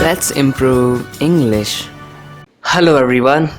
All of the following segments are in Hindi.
Let's improve English. Hello everyone.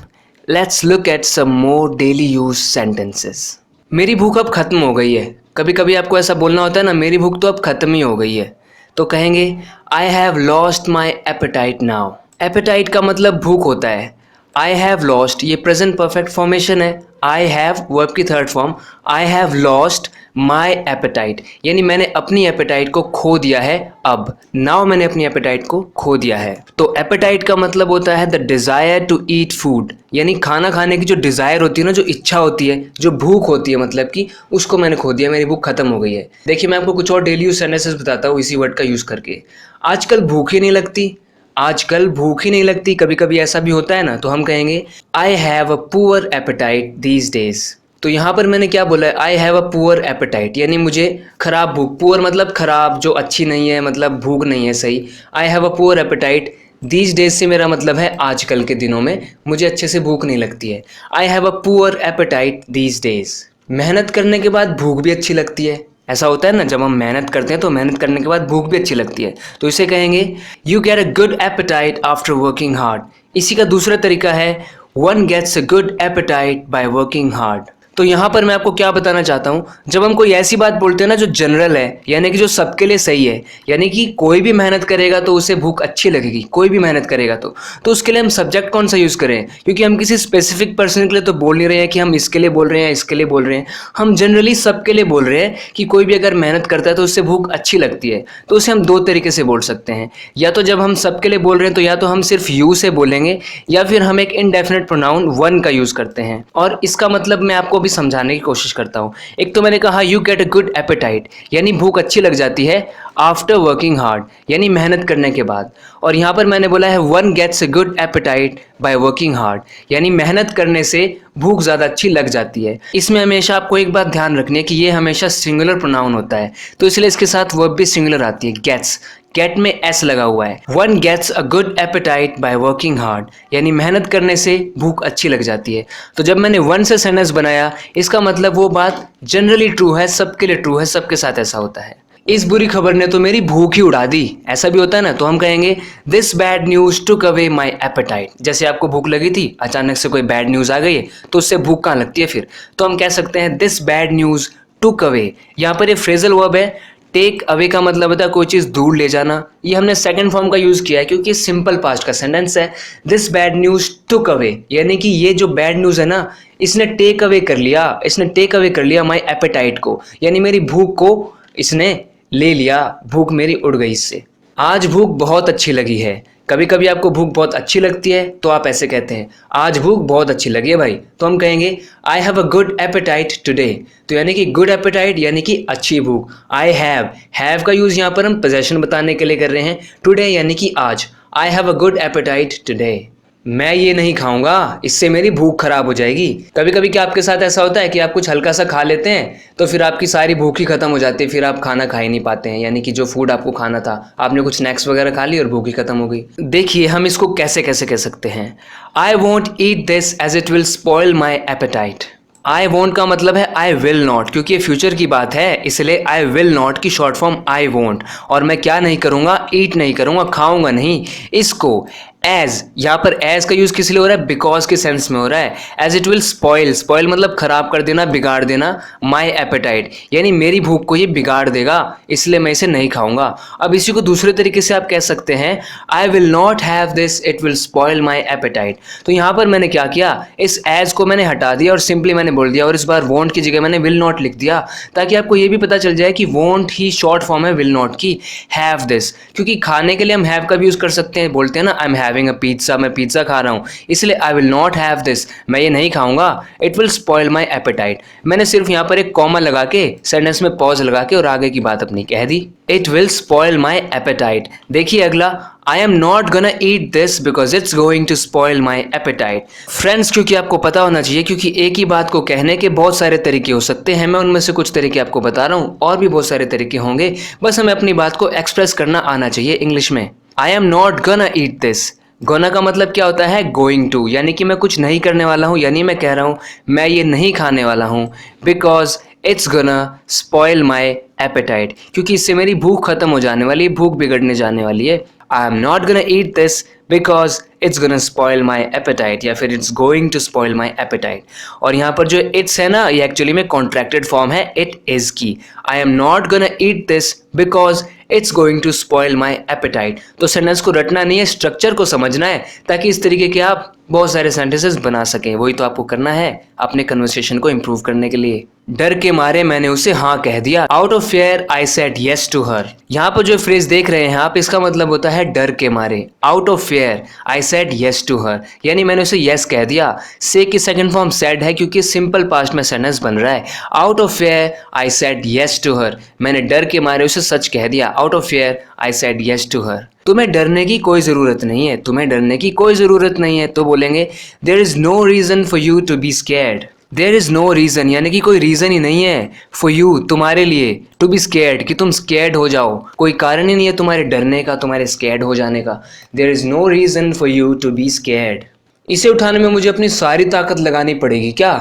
Let's look at some more daily use sentences. मेरी भूख अब खत्म हो गई है. कभी कभी आपको ऐसा बोलना होता है ना, मेरी भूख तो अब खत्म ही हो गई है. तो कहेंगे I have lost my appetite now. Appetite का मतलब भूख होता है. I have lost ये प्रेजेंट परफेक्ट फॉर्मेशन है. I have वर्ब की third form. I have lost my appetite यानी मैंने अपनी एपेटाइट को खो दिया है. अब नाउ मैंने अपनी एपेटाइट को खो दिया है. तो एपेटाइट का मतलब होता है the desire to eat food, यानी खाना खाने की जो डिज़ायर होती है ना, जो इच्छा होती है, जो भूख होती है, मतलब कि उसको मैंने खो दिया, मेरी भूख खत्म हो गई है. देखिए मैं आपको कुछ और डेली यूज सेंटेंसेस बताता हूँ इसी वर्ड का यूज़ करके. आजकल भूख ही नहीं लगती. आजकल भूख ही नहीं लगती. कभी कभी ऐसा भी होता है ना, तो हम कहेंगे I have a poor appetite these days. तो यहाँ पर मैंने क्या बोला है, I have a poor appetite यानी मुझे खराब भूख. पुअर मतलब खराब, जो अच्छी नहीं है, मतलब भूख नहीं है सही. I have a poor appetite these days से मेरा मतलब है आजकल के दिनों में मुझे अच्छे से भूख नहीं लगती है. I have a poor appetite these days. मेहनत करने के बाद भूख भी अच्छी लगती है. ऐसा होता है ना, जब हम मेहनत करते हैं तो मेहनत करने के बाद भूख भी अच्छी लगती है. तो इसे कहेंगे you get a good appetite after working hard. इसी का दूसरा तरीका है one gets a good appetite by working hard. तो यहाँ पर मैं आपको क्या बताना चाहता हूँ, जब हम कोई ऐसी बात बोलते हैं ना जो जनरल है, यानी कि जो सबके लिए सही है, यानी कि कोई भी मेहनत करेगा तो उसे भूख अच्छी लगेगी, कोई भी मेहनत करेगा तो उसके लिए हम सब्जेक्ट कौन सा यूज़ करें, क्योंकि हम किसी स्पेसिफिक पर्सन के लिए तो बोल नहीं रहे हैं कि हम इसके लिए बोल रहे हैं, इसके लिए बोल रहे हैं. हम जनरली सबके लिए बोल रहे हैं कि कोई भी अगर मेहनत करता है तो उससे भूख अच्छी लगती है. तो उसे हम दो तरीके से बोल सकते हैं. या तो जब हम सबके लिए बोल रहे हैं तो या तो हम सिर्फ यू से बोलेंगे, या फिर हम एक इनडेफिनेट प्रोनाउन वन का यूज़ करते हैं. और इसका मतलब मैं आपको भी समझाने की कोशिश करता हूँ. एक तो मैंने कहा you get a good appetite यानी भूख अच्छी लग जाती है आफ्टर वर्किंग हार्ड यानी मेहनत करने के बाद. और यहाँ पर मैंने बोला है one gets a good appetite by working hard यानी मेहनत करने से भूख ज़्यादा अच्छी लग जाती है. इसमें हमेशा आपको एक बात ध्यान रखनी है कि ये हमेशा सिंगुलर प्रोनाउन होता है, तो इसलिए इसके साथ वर्ब भी सिंगुलर आती है. गेट्स, गेट में एस लगा हुआ है. One gets a good appetite by working hard यानी मेहनत करने से भूख अच्छी लग जाती है. तो जब मैंने वन से सेंटेंस बनाया, इसका मतलब वो बात जनरली ट्रू है, सबके लिए ट्रू है, सबके साथ ऐसा होता है. इस बुरी खबर ने तो मेरी भूख ही उड़ा दी, ऐसा भी होता है ना, तो हम कहेंगे this bad news took away my appetite. जैसे आपको भूख लगी थी, अचानक से कोई बैड न्यूज़ आ गई है, तो उससे भूख कहाँ लगती है फिर. तो हम कह सकते हैं this bad news took away. यहाँ पर ये फ्रेजल वर्ब है. टेक अवे का मतलब होता है कोई चीज़ दूर ले जाना. ये हमने सेकंड फॉर्म का यूज़ किया है क्योंकि सिंपल पास्ट का सेंटेंस है. This bad news took away यानी कि ये जो बैड न्यूज़ है ना, इसने टेक अवे कर लिया, इसने टेक अवे कर लिया माई एपेटाइट को, यानी मेरी भूख को इसने ले लिया, भूख मेरी उड़ गई इससे. आज भूख बहुत अच्छी लगी है. कभी कभी आपको भूख बहुत अच्छी लगती है तो आप ऐसे कहते हैं आज भूख बहुत अच्छी लगी है भाई. तो हम कहेंगे I have a good appetite today. तो यानी कि गुड एपेटाइट यानी कि अच्छी भूख. आई हैव का यूज़ यहाँ पर हम पोजेशन बताने के लिए कर रहे हैं. टुडे यानी कि आज. I have a good appetite today. मैं ये नहीं खाऊंगा, इससे मेरी भूख खराब हो जाएगी. कभी कभी क्या आपके साथ ऐसा होता है कि आप कुछ हल्का सा खा लेते हैं तो फिर आपकी सारी भूख ही खत्म हो जाती है, फिर आप खाना खा ही नहीं पाते हैं, यानी कि जो फूड आपको खाना था, आपने कुछ स्नैक्स वगैरह खा ली और भूख ही खत्म हो गई. देखिए हम इसको कैसे कैसे कह सकते हैं. I won't eat this as it will spoil my appetite. I won't का मतलब है आई विल नॉट, क्योंकि ये फ्यूचर की बात है, इसलिए आई विल नॉट की शॉर्ट फॉर्म आई वॉन्ट. और मैं क्या नहीं करूँगा, ईट नहीं करूँगा, खाऊंगा नहीं इसको. एज, यहाँ पर एज का यूज़ किस लिए हो रहा है, बिकॉज के सेंस में हो रहा है. As it will spoil, spoil मतलब खराब कर देना, बिगाड़ देना. माई एपेटाइट यानी मेरी भूख को ये बिगाड़ देगा, इसलिए मैं इसे नहीं खाऊंगा. अब इसी को दूसरे तरीके से आप कह सकते हैं I will not have this, it will spoil my appetite. तो यहाँ पर मैंने क्या किया, इस एज को मैंने हटा दिया और सिंपली मैंने बोल दिया, और इस बार वॉन्ट की जगह मैंने विल नॉट लिख दिया, ताकि आपको ये भी पता चल जाए कि वॉन्ट ही शॉर्ट फॉर्म है विल नॉट की. हैव दिस, क्योंकि खाने के लिए हम हैव का भी यूज़ कर सकते हैं, बोलते हैं ना I am having a pizza, मैं पिज्ज़ा खा रहा हूँ, इसलिए I will not have this, मैं ये नहीं खाऊंगा. It will spoil my appetite, मैंने सिर्फ यहाँ पर एक कॉमा लगा के सेंटेंस में पॉज लगा के और आगे की बात अपनी कह दी. It will spoil my appetite. देखिए अगला, I am not gonna eat this because it's going to spoil my appetite. Friends, क्योंकि आपको पता होना चाहिए, क्योंकि एक ही बात को कहने के बहुत सारे तरीके हो सकते हैं. मैं उनमें से कुछ तरीके आपको बता रहा हूँ, और भी बहुत सारे तरीके होंगे, बस हमें अपनी बात को एक्सप्रेस करना आना चाहिए इंग्लिश में. आई am not gonna eat this. Gonna का मतलब क्या होता है, गोइंग टू, यानी कि मैं कुछ नहीं करने वाला हूँ, यानी मैं कह रहा हूँ मैं ये नहीं खाने वाला हूँ. Because it's gonna spoil my appetite, क्योंकि इससे मेरी भूख खत्म हो जाने वाली है, भूख बिगड़ने जाने वाली है. I am not gonna eat this because it's gonna spoil my appetite, या फिर it's going to spoil my appetite. और यहाँ पर जो इट्स है ना, ये एक्चुअली में कॉन्ट्रैक्टेड फॉर्म है इट इज की। I am not gonna eat this because it's going to spoil my appetite. तो सेंटेंस को रटना नहीं है, स्ट्रक्चर को समझना है, ताकि इस तरीके के आप बहुत सारे सेंटेंसेस बना सकें। वही तो आपको करना है अपने कन्वर्सेशन को इम्प्रूव करने के लिए। डर के मारे मैंने उसे हाँ कह दिया, out of fear I said yes to her. यहाँ पर जो फ्रेज देख रहे हैं आप, इसका मतलब होता है डर के मारे। Out of fear I said yes to her, यानी मैंने उसे येस कह दिया। से की सेकंड फॉर्म सेड है, क्योंकि सिंपल पास्ट में सेंटेंस बन रहा है। Out of fear I said yes to her, मैंने डर के मारे उसे सच कह दिया। Out of fear I said yes to her. तुम्हें डरने की कोई ज़रूरत नहीं है, तुम्हें डरने की कोई ज़रूरत नहीं है। तो बोलेंगे there is no reason for you to be scared. There is no reason, यानी कि कोई रीज़न ही नहीं है फॉर यू, तुम्हारे लिए, टू बी स्कैर्ड, कि तुम स्कैर्ड हो जाओ। कोई कारण ही नहीं है तुम्हारे डरने का, तुम्हारे स्कैर्ड हो जाने का। There is no reason for you to be scared. इसे उठाने में मुझे अपनी सारी ताकत लगानी पड़ेगी क्या?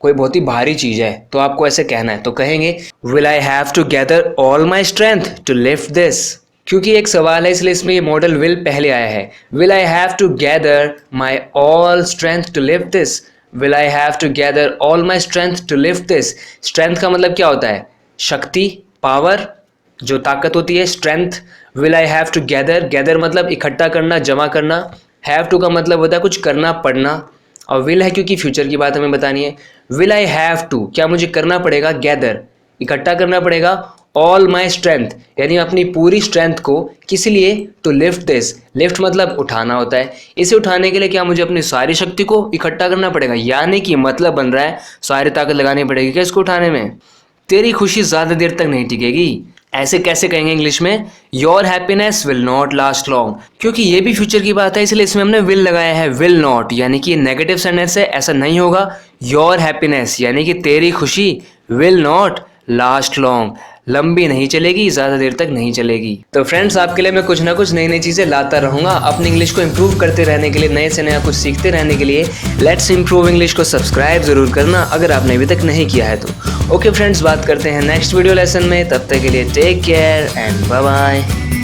कोई बहुत ही भारी चीज़ है, तो आपको ऐसे कहना है। तो कहेंगे will I have to gather all my strength to lift this. क्योंकि एक सवाल है, इसलिए इसमें ये मॉडल विल पहले आया है। Will I have to gather my all strength to lift this. Will I have to gather all my strength to lift this. Strength का मतलब क्या होता है? शक्ति, पावर, जो ताकत होती है, strength. Will I have to gather, gather मतलब इकट्ठा करना, जमा करना। हैव टू का मतलब होता है कुछ करना, पढ़ना। और विल है क्योंकि फ्यूचर की बात हमें बतानी है। विल आई हैव टू, क्या मुझे करना पड़ेगा? गैदर, इकट्ठा करना पड़ेगा। ऑल माई स्ट्रेंथ, यानी अपनी पूरी स्ट्रेंथ को, किस लिए? To lift this. लिफ्ट मतलब उठाना होता है। इसे उठाने के लिए क्या मुझे अपनी सारी शक्ति को इकट्ठा करना पड़ेगा, यानी कि मतलब बन रहा है सारी ताकत लगानी पड़ेगी क्या इसको उठाने में। तेरी खुशी ज़्यादा देर तक नहीं टिकेगी। ऐसे कैसे कहेंगे इंग्लिश में? Your happiness will not last long. क्योंकि ये भी फ्यूचर की बात है, इसलिए इसमें हमने विल लगाया है, विल नॉट, यानी कि ये नेगेटिव सेंटेंस है, ऐसा नहीं होगा। योर हैप्पीनेस यानी कि तेरी खुशी, विल नॉट लास्ट लॉन्ग, लंबी नहीं चलेगी, ज़्यादा देर तक नहीं चलेगी। तो फ्रेंड्स, आपके लिए मैं कुछ ना कुछ नई नई चीज़ें लाता रहूँगा अपनी इंग्लिश को इम्प्रूव करते रहने के लिए, नए से नया कुछ सीखते रहने के लिए। लेट्स इम्प्रूव इंग्लिश को सब्सक्राइब ज़रूर करना अगर आपने अभी तक नहीं किया है तो। ओके फ्रेंड्स, बात करते हैं नेक्स्ट वीडियो लेसन में। तब तक के लिए take care and bye bye.